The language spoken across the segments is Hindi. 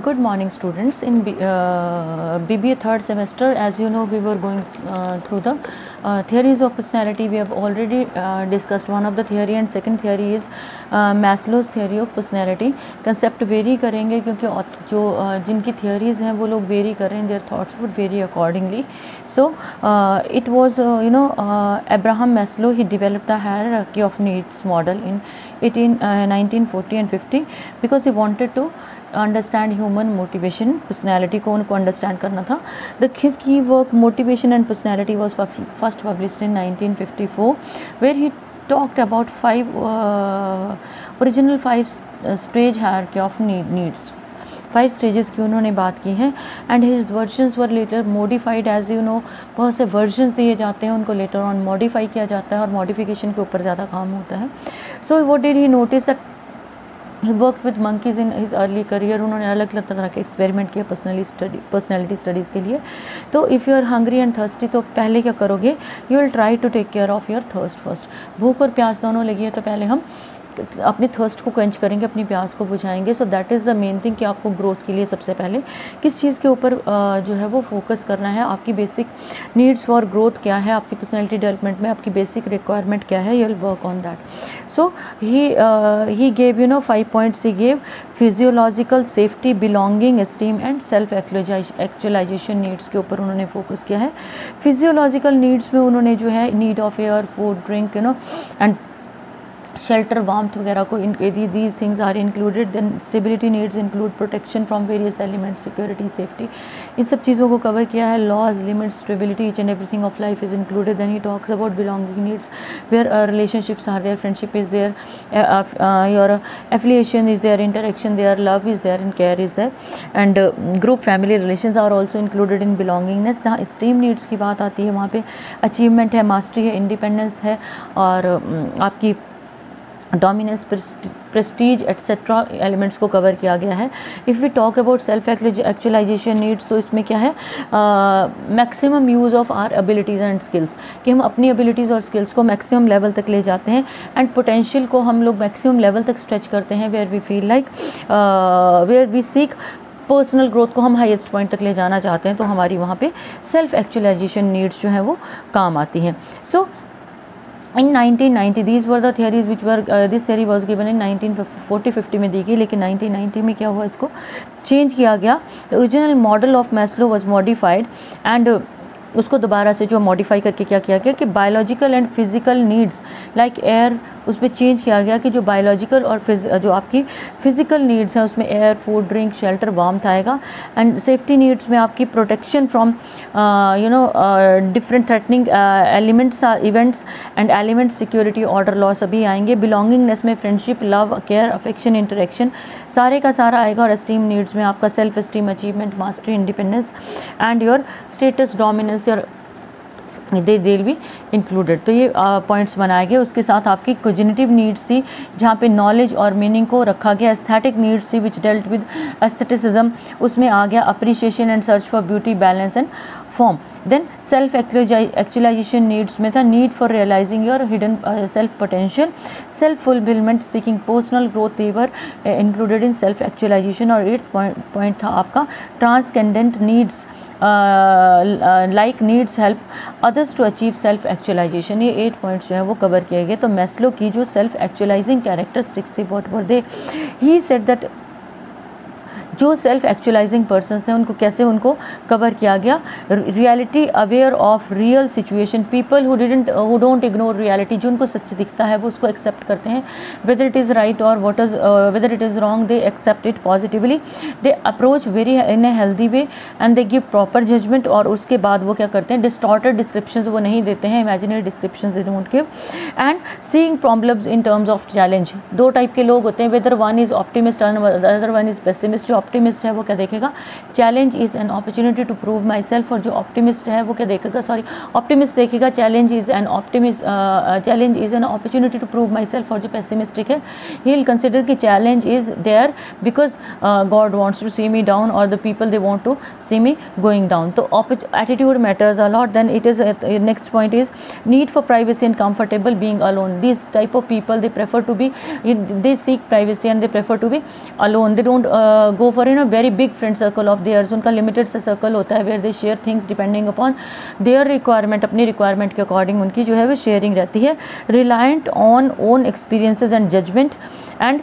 Good morning, students. In BBA third semester, as you know, we were going through the theories of personality. We have already discussed one of the theory, and second theory is Maslow's theory of personality. Concept vary करेंगे क्योंकि जो जिनकी theories हैं वो लोग vary कर रहे हैं, their thoughts would vary accordingly. So it was Abraham Maslow. He developed a hierarchy of needs model in 1940 and 50 because he wanted to understand human motivation, personality को उनको अंडरस्टैंड करना था. His key work motivation and personality was first published in 1954 where he talked about original five stage hierarchy of needs. 5 stages की उन्होंने बात की है. And his versions were later modified. As you know, बहुत से वर्जन्स दिए जाते हैं, उनको लेटर ऑन मॉडिफाई किया जाता है और मॉडिफिकेशन के ऊपर ज़्यादा काम होता है. So what did he notice that he work with monkeys in his early career. उन्होंने अलग अलग तरह के एक्सपेरिमेंट किया पर्सनैलिटी स्टडीज़ के लिए. तो if you are hungry and thirsty, तो पहले क्या करोगे, you will try to take care of your thirst first. भूख और प्यास दोनों लगी है तो पहले हम अपनी थर्स्ट को क्वेंच करेंगे, अपनी प्यास को बुझाएंगे. So that is the main thing कि आपको ग्रोथ के लिए सबसे पहले किस चीज़ के ऊपर जो है वो फोकस करना है. आपकी बेसिक नीड्स फॉर ग्रोथ क्या है, आपकी पर्सनैलिटी डेवलपमेंट में आपकी बेसिक रिक्वायरमेंट क्या है, you will work on that. So he gave 5 points. He gave physiological, safety, belonging, esteem and self actualization needs के ऊपर उन्होंने फोकस किया है. फिजियोलॉजिकल नीड्स में उन्होंने जो है need of air, food, drink and shelter, warmth वगैरह को these things are included. Then stability needs include protection from various element, security, safety, इन सब चीज़ों को कवर किया है. Laws, limits, stability, each and everything of life is included. Then he talks about belonging needs where relationships are there, friendship is there, your affiliation is there, interaction there, love is there and care is there. And group family relations are also included in belongingness. जहाँ स्टीम नीड्स की बात आती है वहाँ पे अचीवमेंट है, मास्टरी है, इंडिपेंडेंस है और आपकी डोमिनेंस, प्रेस्टीज एट्सेट्रा एलिमेंट्स को कवर किया गया है. If we talk about self actualization needs, तो इसमें क्या है, maximum use of our abilities and skills, कि हम अपनी एबिलिटीज़ और स्किल्स को मैक्सिमम लेवल तक ले जाते हैं. एंड पोटेंशियल को हम लोग मैक्सिमम लेवल तक स्ट्रेच करते हैं, where we feel like, where we seek personal growth को हम हाईएस्ट पॉइंट तक ले जाना चाहते हैं, तो हमारी वहाँ पे सेल्फ एक्चुअलाइजेशन नीड्स जो हैं वो काम आती हैं. सो in 1990 these were the theories which were this theory was given in 1940-50 में दी गई, लेकिन 1990 में क्या हुआ, इसको चेंज किया गया. The original model of Maslow was modified and उसको दोबारा से जो मॉडिफाई करके क्या किया गया कि biological and physical needs like air, उस पर चेंज किया गया कि जो बायोलॉजिकल और जो आपकी फ़िज़िकल नीड्स हैं उसमें air, food, drink, shelter, warmth आएगा. एंड सेफ्टी नीड्स में आपकी protection from different threatening elements, events and elements, security, order, law सभी आएंगे. बिलोंगिंगनेस में friendship, love, care, affection, interaction सारे का सारा आएगा. और एस्टीम नीड्स में आपका self esteem, achievement, mastery, independence and your status, dominance और दे विल बी इंक्लूडेड. तो ये पॉइंट्स बनाए गए. उसके साथ आपकी कोजिनिटिव नीड्स थी जहाँ पे नॉलेज और मीनिंग को रखा गया. एस्थेटिक नीड्स थी विच डेल्ट विद एस्थेटिसिज्म, उसमें आ गया appreciation and search for beauty, balance and form. Then self actualization needs में था need for realizing your hidden self potential, self fulfillment, seeking personal growth, they're included in self actualization. और 8th पॉइंट था आपका transcendent needs like needs help others to achieve self actualization. ये 8 पॉइंट्स जो है वो कवर किए गए. तो मैस्लो की जो सेल्फ एक्चुअलाइजिंग कैरेक्टरिस्टिक्स थी, what were they, he said that जो सेल्फ एक्चुअलाइजिंग पर्सन्स थे उनको कैसे उनको कवर किया गया. Reality aware of real situation, people who don't ignore reality, जो उनको सच दिखता है वो उसको एक्सेप्ट करते हैं. वेदर इट इज़ राइट और whether it is wrong, they accept it positively. They approach very in a healthy way and they give proper judgement. और उसके बाद वो क्या करते हैं, डिस्टॉर्टेड डिस्क्रिप्शंस वो नहीं देते हैं, imaginary descriptions they don't give. And seeing problems in terms of challenge. 2 type के लोग होते हैं, whether one is optimist and other one is pessimist. जो ऑप्टिमिस्ट है वो क्या देखेगा, challenge is an opportunity to prove myself. और जो ऑप्टिमिस्ट है वो क्या देखेगा, ऑप्टिमिस्ट देखेगा challenge is an opportunity to prove myself. और जो पेसिमिस्टिक है, ही विल कंसिडर कि challenge is there because God wants to see me down और the people they want to see me going down. तो attitude matters a lot. Then it is next point is need for privacy and comfortable being alone. This type of people they prefer to be, they seek privacy and they prefer to be alone. They don't go for very big friend circle of theirs, उनका लिमिटेड से सर्कल होता है, where they share things depending upon their requirement, अपनी रिक्वायरमेंट के अकॉर्डिंग उनकी जो है वो शेयरिंग रहती है, reliant on own experiences and judgement and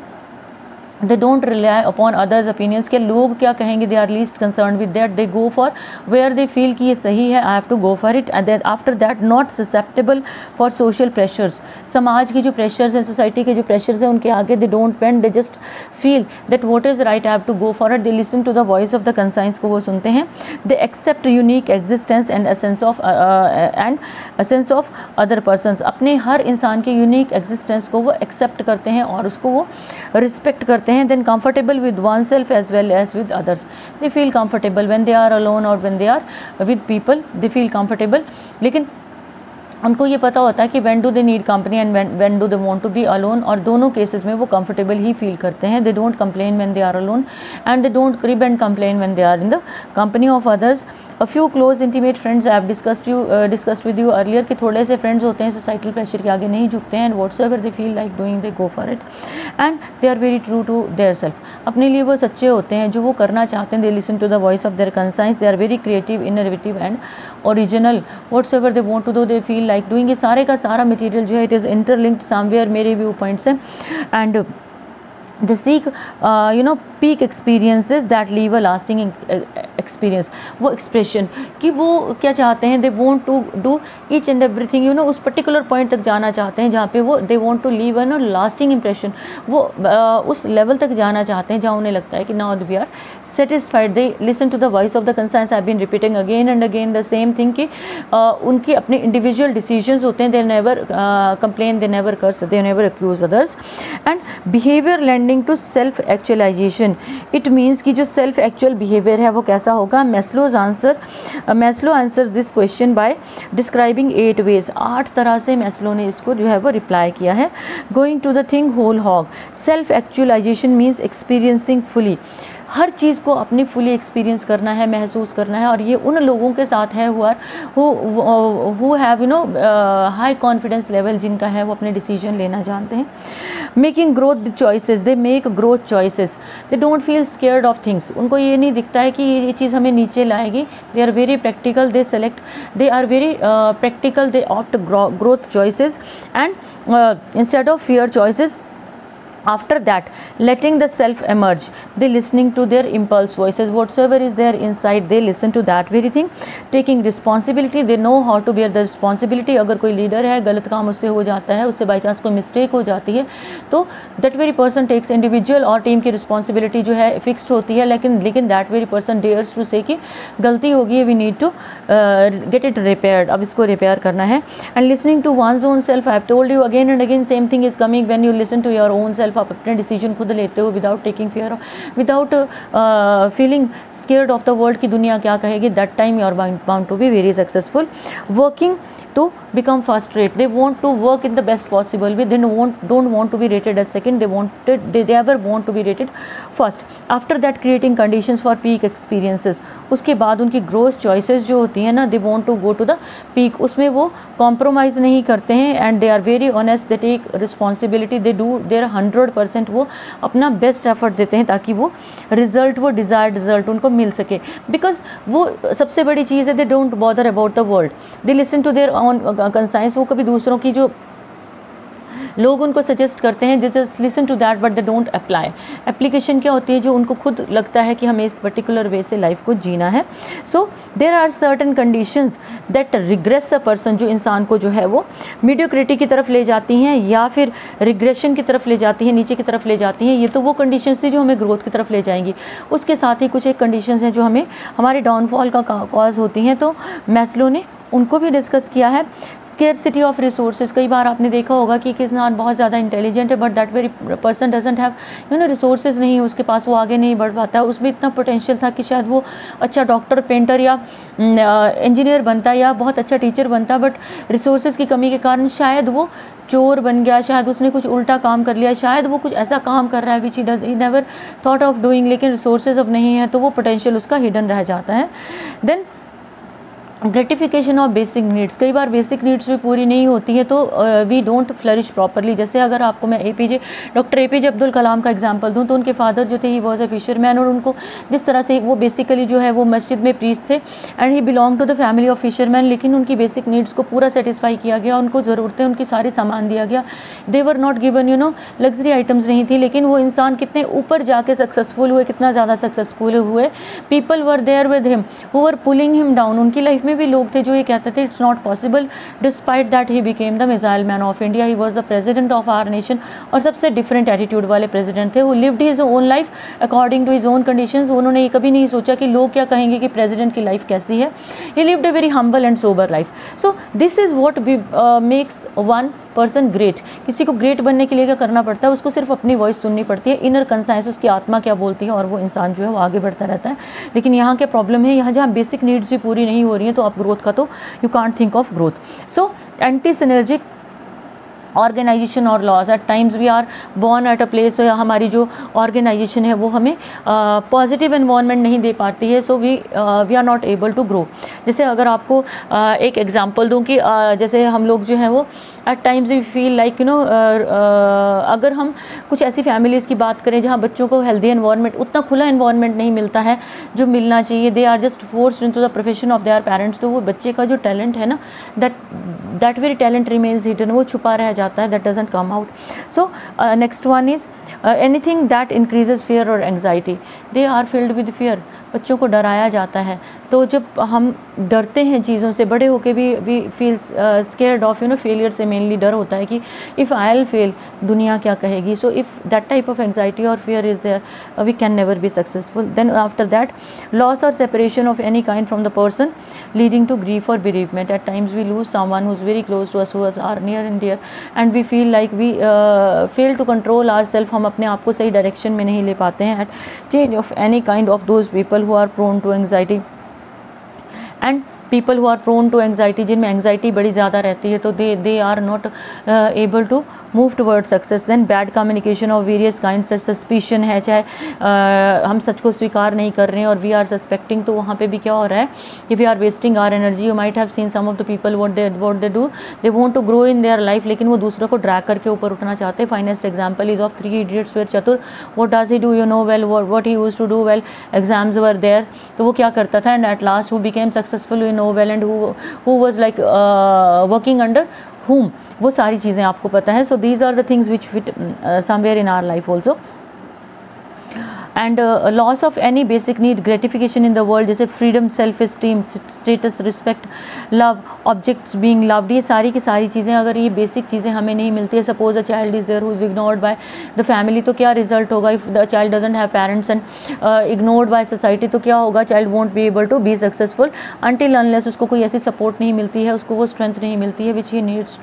they don't rely upon others opinions, के लोग क्या कहेंगे, they are least concern with that, they go for where they feel कि ये सही है, आई have to go for it, and after that not susceptible for social pressures, समाज के जो प्रेशर्स हैं, सोसाइटी के जो प्रेशर्स हैं उनके आगे they don't bend, they just feel that what is right, I have to go for it, they listen to the voice of the conscience को वो सुनते हैं, they accept unique existence and sense of other persons, अपने हर इंसान के यूनिक एग्जिस्टेंस को वो एक्सेप्ट करते हैं और उसको वो रिस्पेक्ट करते हैं, then comfortable with oneself as well as with others, they feel comfortable when they are alone or when they are with people, they feel comfortable, लेकिन उनको ये पता होता है कि when do they need company and when do they want to be alone, और दोनों केसेस में वो कंफर्टेबल ही फील करते हैं, they don't complain when they are alone and they don't crib and complain when they are in the company of others. A few close intimate friends I have discussed with you earlier, कि थोड़े से फ्रेंड्स होते हैं सोसाइटल प्रेशर के आगे नहीं झुकते हैं, and whatsoever they feel like doing they go for it and they are very true to their self, अपने लिए वो सच्चे होते हैं, जो वो करना चाहते हैं, they listen to the voice of their conscience, they are very creative, innovative and original, whatsoever they want to do they feel like doing, ये सारे का सारा मटेरियल जो है it is interlinked somewhere मेरे व्यू पॉइंट्स हैं, and they seek peak experiences that leave a lasting experience, वो एक्सप्रेशन कि वो क्या चाहते हैं, they want to do each and everything उस पर्टिकुलर पॉइंट तक जाना चाहते हैं जहाँ पे वो they want to leave a lasting impression, वो उस लेवल तक जाना चाहते हैं जहाँ उन्हें लगता है कि now we are satisfied, they listen to the voice of the conscience, I have been repeating again and again the same thing कि उनके अपने इंडिविजुअल डिसीजंस होते हैं, they never complain, they never curse, they never accuse others, and behavior lending to self actualization, it means कि जो self actual behavior है वो कैसा होगा, Maslow answers this question by describing 8 ways, 8 तरह से मैस्लो ने इसको जो है वो रिप्लाई किया है, going to the thing whole hog, self actualization means experiencing fully, हर चीज़ को अपनी फुली एक्सपीरियंस करना है, महसूस करना है, और ये उन लोगों के साथ है who have high confidence level, जिनका है वो अपने डिसीजन लेना जानते हैं, making growth choices, they make growth choices, they don't feel scared of things, उनको ये नहीं दिखता है कि ये चीज़ हमें नीचे लाएगी, they are very practical, they are very practical, they opt growth choices and instead of fear choices. After that, letting the self emerge, they listening to their impulse voices, whatsoever is there inside, they listen to that very thing. Taking responsibility, they know how to bear the responsibility. अगर कोई लीडर है, गलत काम उससे हो जाता है, उससे बाई चांस कोई मिस्टेक हो जाती है, तो that very person takes individual और टीम की रिस्पॉन्सिबिलिटी जो है फिक्स्ड होती है, लेकिन that very person dares to say कि गलती होगी, we need to get it repaired, अब इसको रिपेयर करना है. And listening to one's own self, I have told you again and again, same thing is coming when you listen to your own self, आप अपने डिसीजन खुद लेते हो without taking fear, without feeling scared of the world की दुनिया क्या कहेगी, that time you are bound to be very successful. Working to become first rate, they want to work in the best possible way, they don't want to be rated as second, they ever want to be rated first. After that, creating conditions for peak experiences, उसके बाद उनकी growth choices जो होती हैं ना, they want to go to the peak, उसमें वो compromise नहीं करते हैं, and they are very honest, they take responsibility, they do their 100%, वो अपना best effort देते हैं ताकि वो result, वो desired result उनको मिल सके, because वो सबसे बड़ी चीज़ है, they don't bother about the world, they listen to their own conscience, वो कभी दूसरों की जो लोग उनको सजेस्ट करते हैं, they just listen to that but they don't apply. Application क्या होती है, जो उनको खुद लगता है कि हमें इस पर्टिकुलर वे से लाइफ को जीना है. So there are certain conditions that regress a person, जो इंसान को जो है वो मीडियोक्रिटी की तरफ ले जाती हैं या फिर रिग्रेशन की तरफ ले जाती हैं, नीचे की तरफ ले जाती हैं. ये तो वो कंडीशंस थी जो हमें ग्रोथ की तरफ ले जाएंगी. उसके साथ ही कुछ एक कंडीशंस हैं जो हमें हमारे डाउनफॉल का कॉज होती हैं, तो मैस्लो ने उनको भी डिस्कस किया है. स्केर्सिटी ऑफ रिसोर्सेज, कई बार आपने देखा होगा कि किसान बहुत ज़्यादा इंटेलिजेंट है but that very person doesn't have resources नहीं है उसके पास, वो आगे नहीं बढ़ पाता है. उसमें इतना पोटेंशियल था कि शायद वो अच्छा डॉक्टर, पेंटर या इंजीनियर बनता या बहुत अच्छा टीचर बनता, बट रिसोर्सेज की कमी के कारण शायद वो चोर बन गया, शायद उसने कुछ उल्टा काम कर लिया, शायद वो कुछ ऐसा काम कर रहा है which he never thought of doing, लेकिन रिसोर्सेज अब नहीं है तो वो पोटेंशियल उसका हिडन रह जाता है. Then gratification of basic needs, कई बार बेसिक नीड्स भी पूरी नहीं होती है तो वी डोंट फ्लरिश प्रॉपरली। जैसे अगर आपको मैं डॉक्टर APJ अब्दुल कलाम का एग्जांपल दूं तो उनके फादर जो थे ही वॉज अ फिशरमैन, और उनको जिस तरह से वो बेसिकली जो है वो मस्जिद में प्रीस्ट थे and he belong to the family of fisherman, लेकिन उनकी बेसिक नीड्स को पूरा सेटिस्फाई किया गया, उनको ज़रूरतें उनकी सारी सामान दिया गया। They were not given luxury items नहीं थी, लेकिन वो इंसान कितने ऊपर जाके सक्सेसफुल हुए, कितना ज़्यादा सक्सेसफुल हुए। People were there with him who were pulling him down, उनकी लाइफ में भी लोग थे जो ये कहते थे it's not possible, despite that he became the missile man of India, he was the president of our nation, और सबसे डिफरेंट एटीट्यूड वाले प्रेसिडेंट थे। वो lived his own life according to his own conditions, उन्होंने ये कभी नहीं सोचा कि लोग क्या कहेंगे कि प्रेसिडेंट की लाइफ कैसी है। ही lived a very humble and sober life. So this is what makes one person great. किसी को ग्रेट बनने के लिए क्या करना पड़ता है, उसको सिर्फ अपनी वॉइस सुननी पड़ती है, इनर कंसाइंस, उसकी आत्मा क्या बोलती है, और वो इंसान जो है वो आगे बढ़ता रहता है। लेकिन यहाँ क्या प्रॉब्लम है, यहाँ जहाँ बेसिक नीड्स भी पूरी नहीं हो रही हैं तो आप ग्रोथ का तो you can't think of growth. So anti synergic organization और laws, at times we are born at a place, हमारी जो ऑर्गेनाइजेशन है वो हमें पॉजिटिव एनवायरनमेंट नहीं दे पाती है, so we are not able to grow. जैसे अगर आपको एक एग्जांपल दूं कि जैसे हम लोग जो हैं वो at times we feel like अगर हम कुछ ऐसी फैमिलीज़ की बात करें जहाँ बच्चों को हेल्दी एनवायरनमेंट, उतना खुला एनवायरनमेंट नहीं मिलता है जो मिलना चाहिए, they are just forced into the profession of their parents, तो वो बच्चे का जो टैलेंट है ना, that very talent remains hidden, वो छुपा रह जाता है, that doesn't come out. So next one is anything that increases fear और anxiety, they are filled with fear, बच्चों को डराया जाता है। तो जब हम डरते हैं चीज़ों से, बड़े होके भी we feel scared of failure से मेनली डर होता है कि इफ़ आई विल फेल दुनिया क्या कहेगी। So if that type of anxiety और fear is there we can never be successful. Then after that loss और separation of any kind from the person leading to grief और bereavement, at times we lose someone who's very close to us, who is our near and dear, and we feel like we fail to control ourselves, हम अपने आप को सही डायरेक्शन में नहीं ले पाते हैं। at change of any kind of those people who are prone to anxiety and people who are prone to anxiety, जिनमें एंग्जाइटी बड़ी ज़्यादा रहती है, तो they are not able to move toward success. Then bad communication of various kind, suspicion है, चाहे हम सच को स्वीकार नहीं कर रहे हैं और वी आर सस्पेक्टिंग, तो वहाँ पे भी क्या हो रहा है कि we are wasting our energy. You might have seen some of the people what they do, they want to grow in their life, लेकिन वो दूसरों को ड्रैग करके ऊपर उठना चाहते हैं। Finest example is of 3 Idiots where Chatur, what does he do, you know well what he used to do well, exams were there, तो वो क्या करता था, and at last who became successful, you know well, and who was like working under whom, वो सारी चीज़ें आपको पता है। So these are the things which fit somewhere in our life also. And loss of any basic need, gratification in the world, जैसे freedom, self esteem, status, respect, love, objects being loved, ये सारी की सारी चीज़ें, अगर ये बेसिक चीज़ें हमें नहीं मिलती है, suppose a child is there who is ignored by the family, तो क्या रिजल्ट होगा, if the child doesn't have parents and ignored by society, तो क्या होगा, child won't be able to be successful until unless उसको कोई ऐसी सपोर्ट नहीं मिलती है, उसको वो स्ट्रेंथ नहीं मिलती है which he needs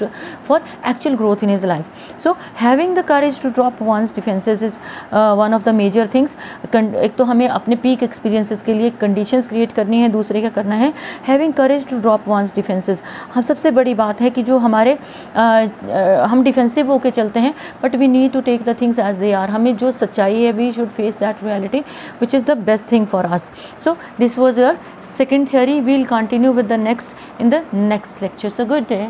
for actual growth in his life. So having the courage to drop one's defences is one of the major things. एक तो हमें अपने पीक एक्सपीरियंसेस के लिए कंडीशंस क्रिएट करनी है, दूसरे क्या करना है, having courage to drop one's defences. हम सबसे बड़ी बात है कि जो हमारे हम डिफेंसिव होके चलते हैं, but we need to take the things as they are, हमें जो सच्चाई है we should face that reality which is the best thing for us. So this was your second theory, we will continue with the next in the next lecture. So good day.